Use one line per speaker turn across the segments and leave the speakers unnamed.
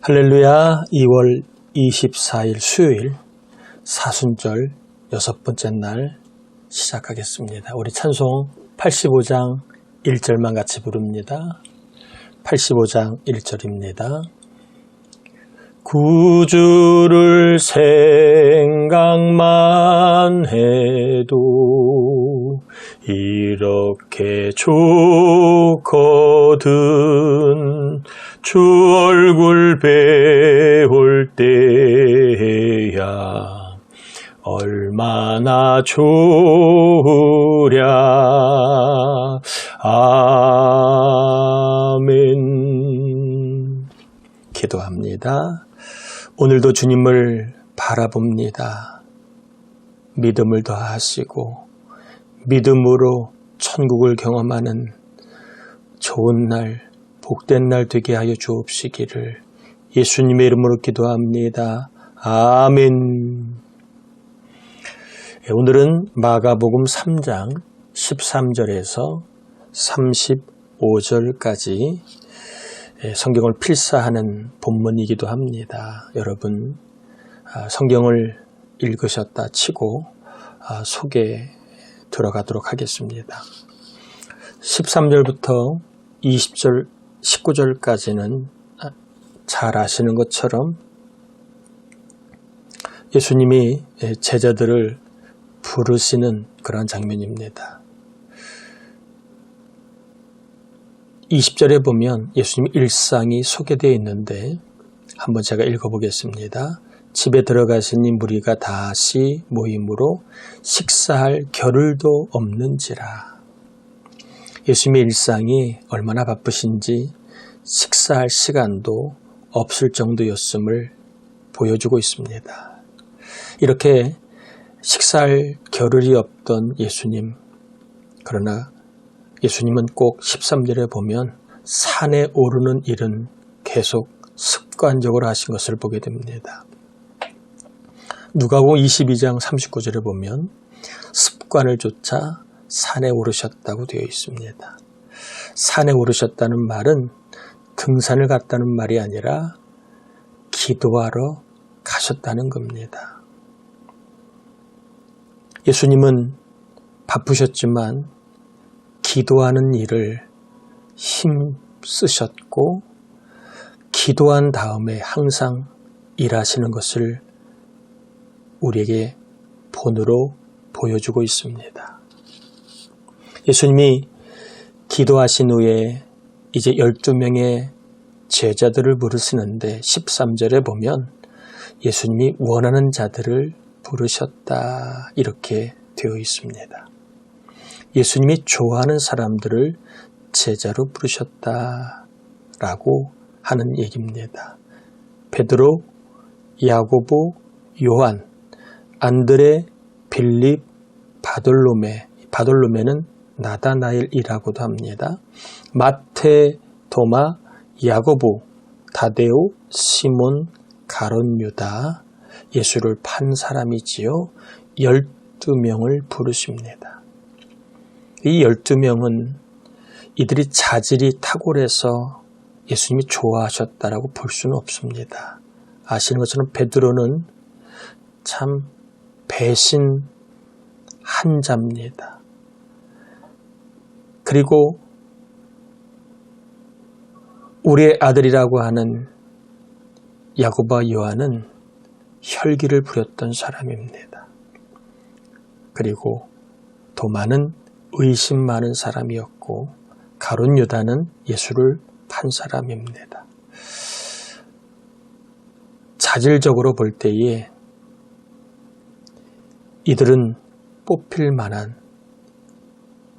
할렐루야. 2월 24일 수요일 사순절 6번째 날 시작하겠습니다. 우리 찬송 85장 1절만 같이 부릅니다. 85장 1절입니다. 구주를 생각만 해도 이렇게 좋거든. 주 얼굴 배울 때야 얼마나 좋으랴. 아멘. 기도합니다. 오늘도 주님을 바라봅니다. 믿음을 더하시고 믿음으로 천국을 경험하는 좋은 날, 복된 날 되게 하여 주옵시기를 예수님의 이름으로 기도합니다. 아멘. 오늘은 마가복음 3장 13절에서 35절까지 성경을 필사하는 본문이기도 합니다. 여러분 성경을 읽으셨다 치고 속에 들어가도록 하겠습니다. 13절부터 20절, 19절까지는 잘 아시는 것처럼 예수님이 제자들을 부르시는 그런 장면입니다. 20절에 보면 예수님 일상이 소개되어 있는데 한번 제가 읽어보겠습니다. 집에 들어가시니 무리가 다시 모임으로 식사할 겨를도 없는지라. 예수님의 일상이 얼마나 바쁘신지 식사할 시간도 없을 정도였음을 보여주고 있습니다. 이렇게 식사할 겨를이 없던 예수님, 그러나 예수님은 꼭 13절에 보면 산에 오르는 일은 계속 습관적으로 하신 것을 보게 됩니다. 누가복음 22장 39절에 보면 습관을 좇아 산에 오르셨다고 되어 있습니다. 산에 오르셨다는 말은 등산을 갔다는 말이 아니라 기도하러 가셨다는 겁니다. 예수님은 바쁘셨지만 기도하는 일을 힘쓰셨고 기도한 다음에 항상 일하시는 것을 우리에게 본으로 보여주고 있습니다. 예수님이 기도하신 후에 이제 12명의 제자들을 부르시는데 13절에 보면 예수님이 원하는 자들을 부르셨다 이렇게 되어 있습니다. 예수님이 좋아하는 사람들을 제자로 부르셨다라고 하는 얘기입니다. 베드로, 야고보, 요한, 안드레, 빌립, 바돌로메, 바돌로메는 나다나엘이라고도 합니다. 마태, 도마, 야고보, 다데오, 시몬, 가롯 유다, 예수를 판 사람이지요. 12명을 부르십니다. 이 12명은 이들이 자질이 탁월해서 예수님이 좋아하셨다라고 볼 수는 없습니다. 아시는 것처럼 베드로는 참 배신 한자입니다. 그리고 우리의 아들이라고 하는 야고보와 요한은 혈기를 부렸던 사람입니다. 그리고 도마는 의심 많은 사람이었고 가룟 유다는 예수를 판 사람입니다. 자질적으로 볼 때에 이들은 뽑힐 만한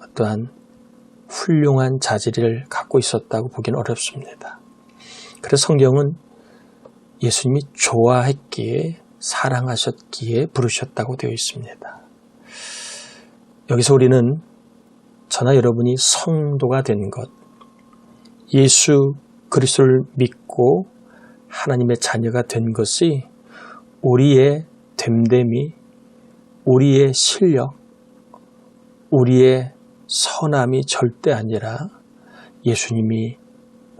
어떠한 훌륭한 자질을 갖고 있었다고 보기는 어렵습니다. 그래서 성경은 예수님이 좋아했기에 사랑하셨기에 부르셨다고 되어 있습니다. 여기서 우리는 저나 여러분이 성도가 된 것, 예수 그리스도를 믿고 하나님의 자녀가 된 것이 우리의 됨됨이, 우리의 실력, 우리의 선함이 절대 아니라 예수님이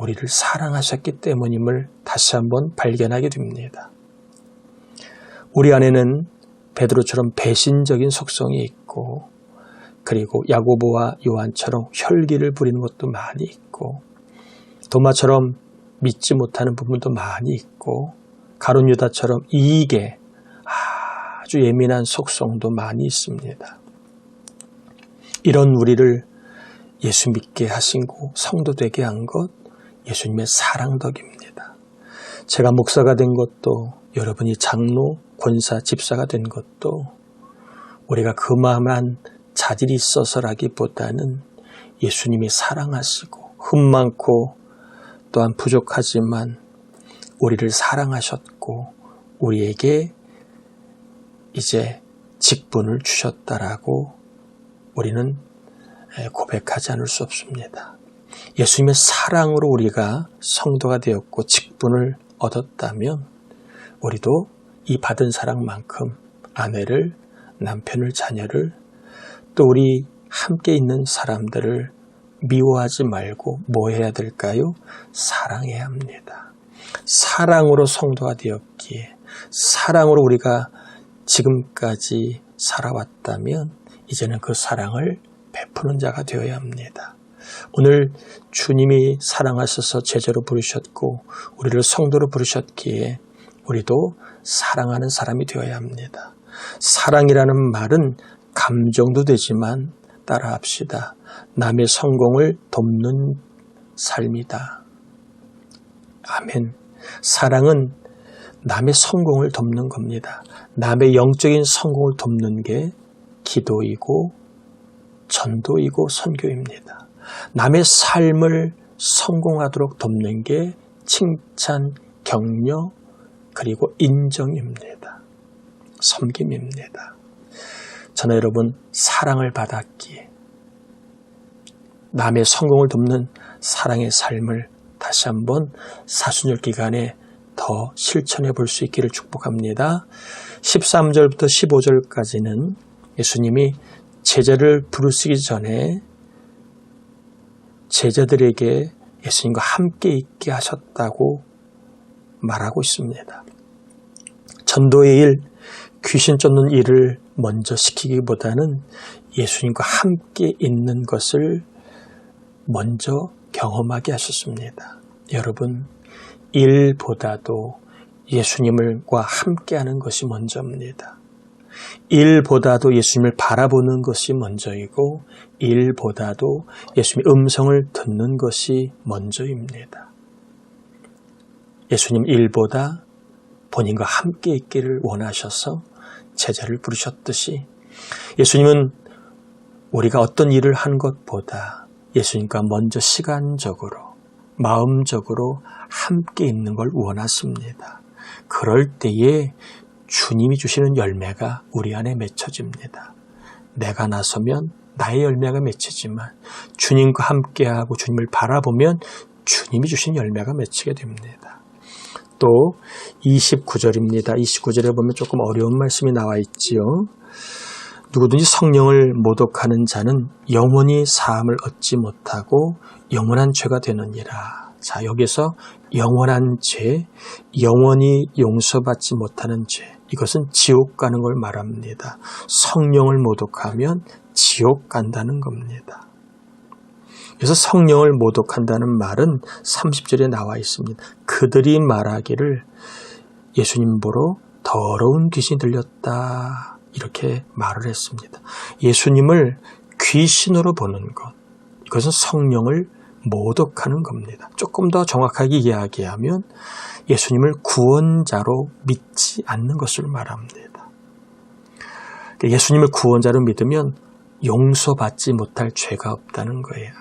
우리를 사랑하셨기 때문임을 다시 한번 발견하게 됩니다. 우리 안에는 베드로처럼 배신적인 속성이 있고, 그리고 야고보와 요한처럼 혈기를 부리는 것도 많이 있고, 도마처럼 믿지 못하는 부분도 많이 있고, 가룟 유다처럼 이익에 아주 예민한 속성도 많이 있습니다. 이런 우리를 예수 믿게 하시고 성도 되게 한 것, 예수님의 사랑 덕입니다. 제가 목사가 된 것도, 여러분이 장로, 권사, 집사가 된 것도 우리가 그만한 자질이 있어서라기보다는 예수님이 사랑하시고 흠 많고 또한 부족하지만 우리를 사랑하셨고 우리에게 이제 직분을 주셨다라고 우리는 고백하지 않을 수 없습니다. 예수님의 사랑으로 우리가 성도가 되었고 직분을 얻었다면 우리도 이 받은 사랑만큼 아내를, 남편을, 자녀를, 또 우리 함께 있는 사람들을 미워하지 말고 뭐 해야 될까요? 사랑해야 합니다. 사랑으로 성도가 되었기에, 사랑으로 우리가 지금까지 살아왔다면 이제는 그 사랑을 베푸는 자가 되어야 합니다. 오늘 주님이 사랑하셔서 제자로 부르셨고 우리를 성도로 부르셨기에 우리도 사랑하는 사람이 되어야 합니다. 사랑이라는 말은 감정도 되지만 따라합시다. 남의 성공을 돕는 삶이다. 아멘. 사랑은 남의 성공을 돕는 겁니다. 남의 영적인 성공을 돕는 게 기도이고 전도이고 선교입니다. 남의 삶을 성공하도록 돕는 게 칭찬, 격려, 그리고 인정입니다. 섬김입니다. 저는 여러분 사랑을 받았기에 남의 성공을 돕는 사랑의 삶을 다시 한번 사순절 기간에 더 실천해 볼 수 있기를 축복합니다. 13절부터 15절까지는 예수님이 제자를 부르시기 전에 제자들에게 예수님과 함께 있게 하셨다고 말하고 있습니다. 전도의 일, 귀신 쫓는 일을 먼저 시키기보다는 예수님과 함께 있는 것을 먼저 경험하게 하셨습니다. 여러분, 일보다도 예수님과 함께하는 것이 먼저입니다. 일보다도 예수님을 바라보는 것이 먼저이고 일보다도 예수님의 음성을 듣는 것이 먼저입니다. 예수님 일보다 본인과 함께 있기를 원하셔서 제자를 부르셨듯이 예수님은 우리가 어떤 일을 한 것보다 예수님과 먼저 시간적으로 마음적으로 함께 있는 걸 원하십니다. 그럴 때에 주님이 주시는 열매가 우리 안에 맺혀집니다. 내가 나서면 나의 열매가 맺히지만 주님과 함께하고 주님을 바라보면 주님이 주신 열매가 맺히게 됩니다. 또 29절입니다. 29절에 보면 조금 어려운 말씀이 나와 있지요. 누구든지 성령을 모독하는 자는 영원히 사함을 얻지 못하고 영원한 죄가 되느니라. 자, 여기서 영원한 죄, 영원히 용서받지 못하는 죄, 이것은 지옥 가는 걸 말합니다. 성령을 모독하면 지옥 간다는 겁니다. 그래서 성령을 모독한다는 말은 30절에 나와 있습니다. 그들이 말하기를 예수님 보러 더러운 귀신이 들렸다, 이렇게 말을 했습니다. 예수님을 귀신으로 보는 것, 이것은 성령을 모독하는 겁니다. 조금 더 정확하게 이야기하면 예수님을 구원자로 믿지 않는 것을 말합니다. 예수님을 구원자로 믿으면 용서받지 못할 죄가 없다는 거예요.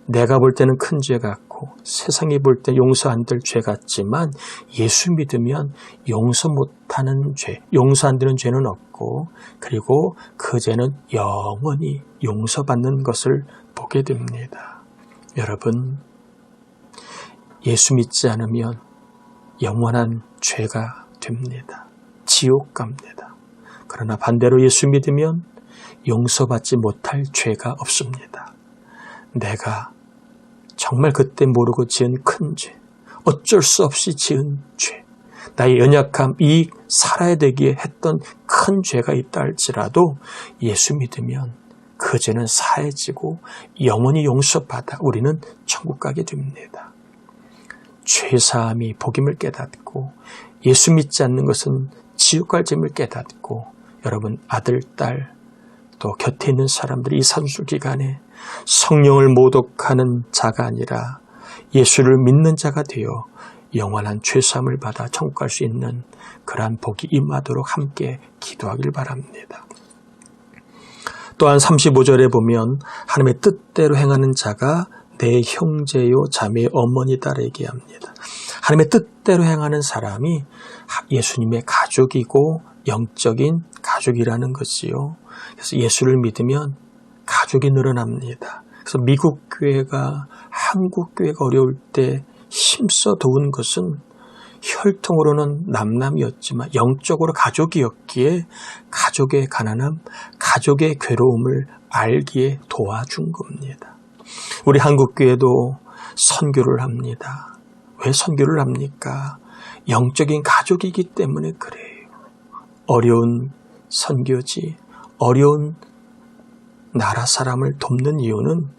내가 볼 때는 큰 죄 같고 세상이 볼 때 용서 안 될 죄 같지만 예수 믿으면 용서 못하는 죄, 용서 안 되는 죄는 없고 그리고 그 죄는 영원히 용서받는 것을 보게 됩니다. 여러분, 예수 믿지 않으면 영원한 죄가 됩니다. 지옥 갑니다. 그러나 반대로 예수 믿으면 용서받지 못할 죄가 없습니다. 내가 정말 그때 모르고 지은 큰 죄, 어쩔 수 없이 지은 죄, 나의 연약함, 이 살아야 되기에 했던 큰 죄가 있다 할지라도 예수 믿으면 그 죄는 사해지고 영원히 용서받아 우리는 천국 가게 됩니다. 죄사함이 복임을 깨닫고 예수 믿지 않는 것은 지옥 갈 짐을 깨닫고 여러분 아들, 딸, 또 곁에 있는 사람들이 이 산술 기간에 성령을 모독하는 자가 아니라 예수를 믿는 자가 되어 영원한 죄사함을 받아 천국 갈 수 있는 그러한 복이 임하도록 함께 기도하길 바랍니다. 또한 35절에 보면 하나님의 뜻대로 행하는 자가 내 형제요 자매의 어머니다라 얘기합니다. 하나님의 뜻대로 행하는 사람이 예수님의 가족이고 영적인 가족이라는 것이요. 그래서 예수를 믿으면 가족이 늘어납니다. 그래서 미국 교회가 한국 교회가 어려울 때 힘써 도운 것은 혈통으로는 남남이었지만 영적으로 가족이었기에 가족의 가난함, 가족의 괴로움을 알기에 도와준 겁니다. 우리 한국교회도 선교를 합니다. 왜 선교를 합니까? 영적인 가족이기 때문에 그래요. 어려운 선교지, 어려운 나라 사람을 돕는 이유는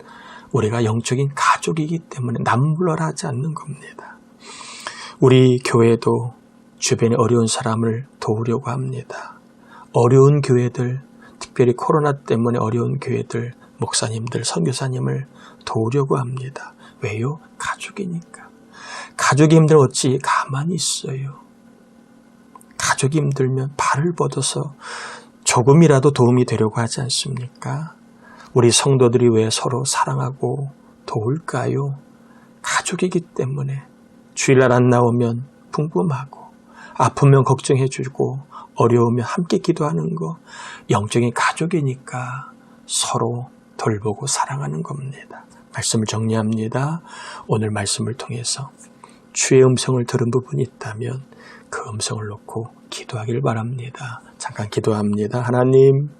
우리가 영적인 가족이기 때문에 남불러하지 않는 겁니다. 우리 교회도 주변에 어려운 사람을 도우려고 합니다. 어려운 교회들, 특별히 코로나 때문에 어려운 교회들, 목사님들, 선교사님을 도우려고 합니다. 왜요? 가족이니까. 가족이 힘들면 어찌 가만히 있어요. 가족이 힘들면 발을 뻗어서 조금이라도 도움이 되려고 하지 않습니까? 우리 성도들이 왜 서로 사랑하고 도울까요? 가족이기 때문에 주일날 안 나오면 궁금하고 아프면 걱정해주고 어려우면 함께 기도하는 거 영적인 가족이니까 서로 돌보고 사랑하는 겁니다. 말씀을 정리합니다. 오늘 말씀을 통해서 주의 음성을 들은 부분이 있다면 그 음성을 놓고 기도하길 바랍니다. 잠깐 기도합니다. 하나님,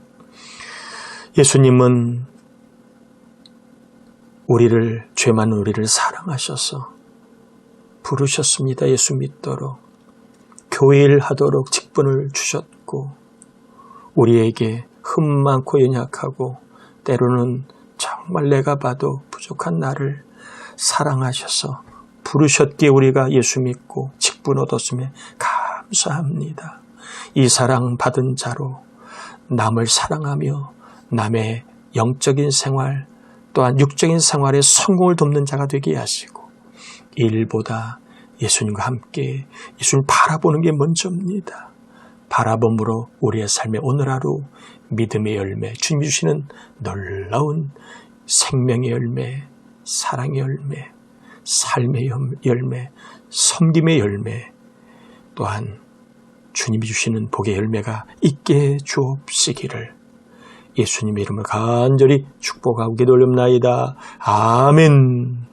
예수님은 죄 많은 우리를 사랑하셔서 부르셨습니다. 예수 믿도록 교회일 하도록 직분을 주셨고 우리에게 흠 많고 연약하고 때로는 정말 내가 봐도 부족한 나를 사랑하셔서 부르셨기에 우리가 예수 믿고 직분 얻었음에 감사합니다. 이 사랑 받은 자로 남을 사랑하며 남의 영적인 생활 또한 육적인 생활에 성공을 돕는 자가 되게 하시고 일보다 예수님과 함께 예수님 바라보는 게 먼저입니다. 바라봄으로 우리의 삶의 오늘 하루 믿음의 열매, 주님이 주시는 놀라운 생명의 열매, 사랑의 열매, 삶의 열매, 섬김의 열매, 또한 주님이 주시는 복의 열매가 있게 주옵시기를 예수님의 이름을 간절히 축복하고 기도 올립나이다. 아멘.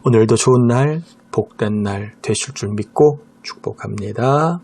오늘도 좋은 날, 복된 날 되실 줄 믿고 축복합니다.